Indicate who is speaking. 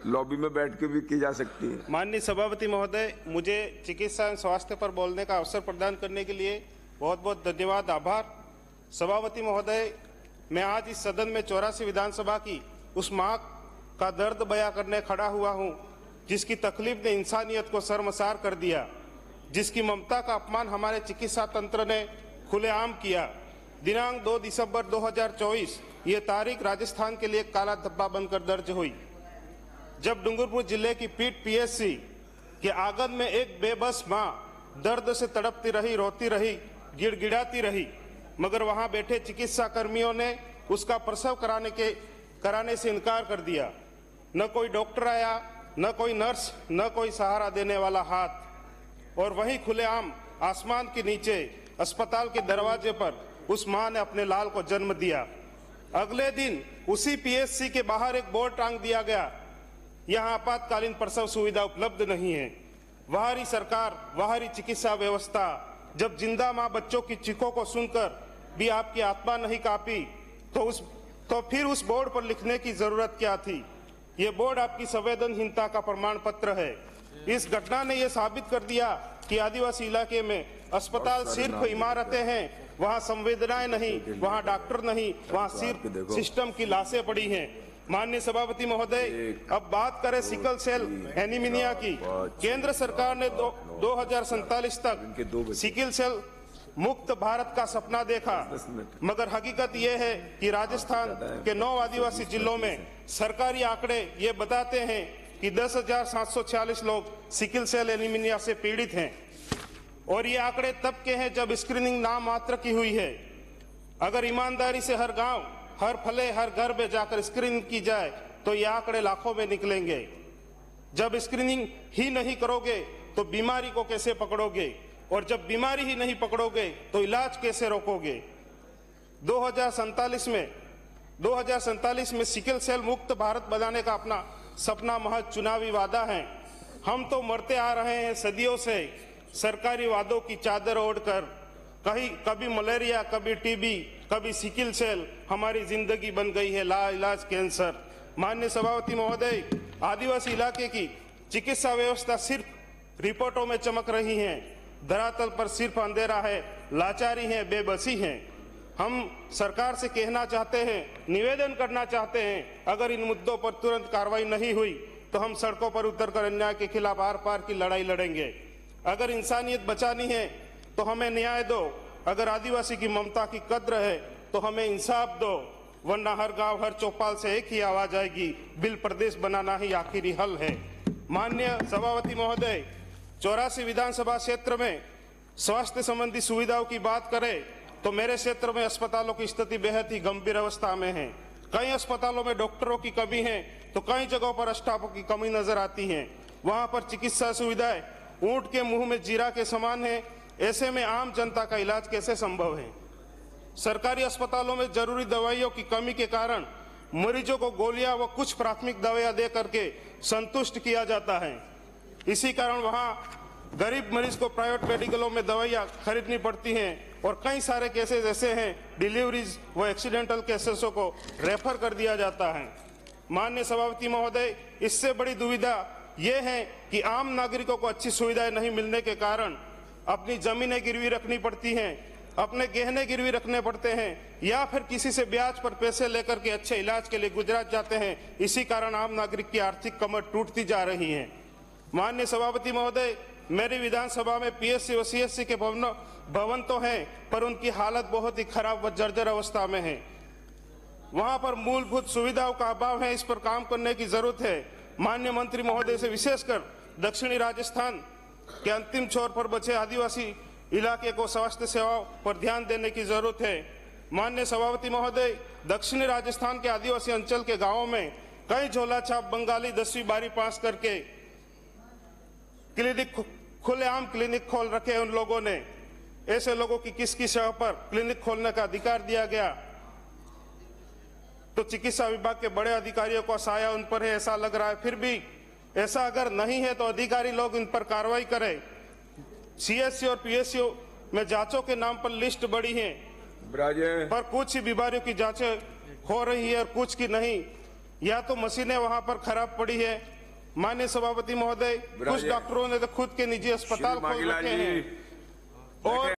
Speaker 1: Lobby में बैठ के भी की जा सकती है।
Speaker 2: माननीय सभापति महोदय, मुझे चिकित्सा एवं स्वास्थ्य पर बोलने का अवसर प्रदान करने के लिए बहुत बहुत धन्यवाद, आभार। सभापति महोदय, मैं आज इस सदन में 84 विधानसभा की उस मां का दर्द बयां करने खड़ा हुआ हूं, जिसकी तकलीफ ने इंसानियत को शर्मसार कर दिया, जिसकी ममता का अपमान हमारे चिकित्सा तंत्र ने खुलेआम किया। दिनांक 2 दिसंबर 2024 ये तारीख राजस्थान के लिए काला धब्बा बनकर दर्ज हुई, जब डूंगरपुर जिले की पीट पीएचसी के आंगन में एक बेबस मां दर्द से तड़पती रही, रोती रही, गिड़गिड़ाती रही, मगर वहां बैठे चिकित्सा कर्मियों ने उसका प्रसव कराने से इनकार कर दिया। न कोई डॉक्टर आया, न कोई नर्स, न कोई सहारा देने वाला हाथ। और वहीं खुलेआम आसमान के नीचे अस्पताल के दरवाजे पर उस मां ने अपने लाल को जन्म दिया। अगले दिन उसी पीएचसी के बाहर एक बोर्ड टांग दिया गया, यहाँ आपातकालीन प्रसव सुविधा उपलब्ध नहीं है। बाहरी सरकार, बाहरी चिकित्सा व्यवस्था, जब जिंदा मां बच्चों की चीखों को सुनकर भी आपकी आत्मा नहीं कांपी, तो फिर उस बोर्ड पर लिखने की जरूरत क्या थी? ये बोर्ड आपकी संवेदनहीनता का प्रमाण पत्र है। इस घटना ने यह साबित कर दिया कि आदिवासी इलाके में अस्पताल सिर्फ इमारतें हैं, वहाँ संवेदनाएं नहीं, वहाँ डॉक्टर नहीं, वहाँ सिर्फ सिस्टम की लाशें पड़ी हैं। माननीय सभापति महोदय, अब बात करें सिकल सेल एनीमिया की। केंद्र सरकार ने 2047 तक सिकल सेल मुक्त भारत का सपना देखा, मगर हकीकत यह है कि राजस्थान के 9 आदिवासी जिलों में सरकारी आंकड़े ये बताते हैं कि 10,746 लोग सिकल सेल एनीमिया से पीड़ित हैं। और ये आंकड़े तब के हैं जब स्क्रीनिंग नाम मात्र की हुई है। अगर ईमानदारी से हर गांव, हर फले, हर घर में जाकर स्क्रीनिंग की जाए तो ये आंकड़े लाखों में निकलेंगे। जब स्क्रीनिंग ही नहीं करोगे तो बीमारी को कैसे पकड़ोगे, और जब बीमारी ही नहीं पकड़ोगे तो इलाज कैसे रोकोगे? 2047 में सिकल सेल मुक्त भारत बनाने का अपना सपना महज चुनावी वादा है। हम तो मरते आ रहे हैं सदियों से सरकारी वादों की चादर ओढ़कर। कभी मलेरिया, कभी टीबी, कभी सिकल सेल हमारी जिंदगी बन गई है लाइलाज कैंसर। माननीय सभापति महोदय, आदिवासी इलाके की चिकित्सा व्यवस्था सिर्फ रिपोर्टों में चमक रही है, धरातल पर सिर्फ अंधेरा है, लाचारी है, बेबसी है। हम सरकार से कहना चाहते हैं, निवेदन करना चाहते हैं, अगर इन मुद्दों पर तुरंत कार्रवाई नहीं हुई तो हम सड़कों पर उतरकर अन्याय के खिलाफ आर पार की लड़ाई लड़ेंगे। अगर इंसानियत बचानी है तो हमें न्याय दो, अगर आदिवासी की ममता की कद्र है तो हमें इंसाफ दो, वरना हर गांव, हर चौपाल से एक ही आवाज आएगी, बिल प्रदेश बनाना ही आखिरी हल है। माननीय सभापति महोदय, 84 विधानसभा क्षेत्र में स्वास्थ्य संबंधी सुविधाओं की बात करें तो मेरे क्षेत्र में अस्पतालों की स्थिति बेहद ही गंभीर अवस्था में है। कई अस्पतालों में डॉक्टरों की कमी है तो कई जगहों पर स्टाफों की कमी नजर आती है। वहां पर चिकित्सा सुविधाएं ऊंट के मुंह में जीरा के समान है। ऐसे में आम जनता का इलाज कैसे संभव है? सरकारी अस्पतालों में जरूरी दवाइयों की कमी के कारण मरीजों को गोलियां व कुछ प्राथमिक दवाइयां दे करके संतुष्ट किया जाता है। इसी कारण वहां गरीब मरीज को प्राइवेट मेडिकलों में दवाइयां खरीदनी पड़ती हैं और कई सारे केसेस ऐसे हैं, डिलीवरीज व एक्सीडेंटल केसेसों को रेफर कर दिया जाता है। माननीय सभापति महोदय, इससे बड़ी दुविधा ये है कि आम नागरिकों को अच्छी सुविधाएं नहीं मिलने के कारण अपनी जमीनें गिरवी रखनी पड़ती हैं, अपने गहने गिरवी रखने पड़ते हैं, या फिर किसी से ब्याज पर पैसे लेकर के अच्छे इलाज के लिए गुजरात जाते हैं। इसी कारण आम नागरिक की आर्थिक कमर टूटती जा रही है। माननीय सभापति महोदय, मेरी विधानसभा में पीएचसी व सीएचसी के भवन तो हैं, पर उनकी हालत बहुत ही खराब व जर्जर अवस्था में है। वहां पर मूलभूत सुविधाओं का अभाव है, इस पर काम करने की जरूरत है। माननीय मंत्री महोदय से विशेषकर दक्षिणी राजस्थान के अंतिम छोर पर बचे आदिवासी इलाके को स्वास्थ्य सेवाओं पर ध्यान देने की जरूरत है। माननीय सभापति महोदय, दक्षिणी राजस्थान के आदिवासी अंचल के गांवों में कई झोला छाप बंगाली 10वीं 12वीं पास करके खुलेआम क्लिनिक खोल रखे उन लोगों ने। ऐसे लोगों की किसकी सेवा पर क्लिनिक खोलने का अधिकार दिया गया? तो चिकित्सा विभाग के बड़े अधिकारियों को साया उन पर है, ऐसा लग रहा है। फिर भी ऐसा अगर नहीं है तो अधिकारी लोग इन पर कार्रवाई करें। सीएससी और पीएससी में जांचों के नाम पर लिस्ट बड़ी है, पर कुछ ही बीमारियों की जांचें हो रही है और कुछ की नहीं। या तो मशीनें वहां पर खराब पड़ी है। माननीय सभापति महोदय, कुछ डॉक्टरों ने तो खुद के निजी अस्पताल खोल
Speaker 1: मांगीलाल
Speaker 2: रखे
Speaker 1: जी,
Speaker 2: हैं और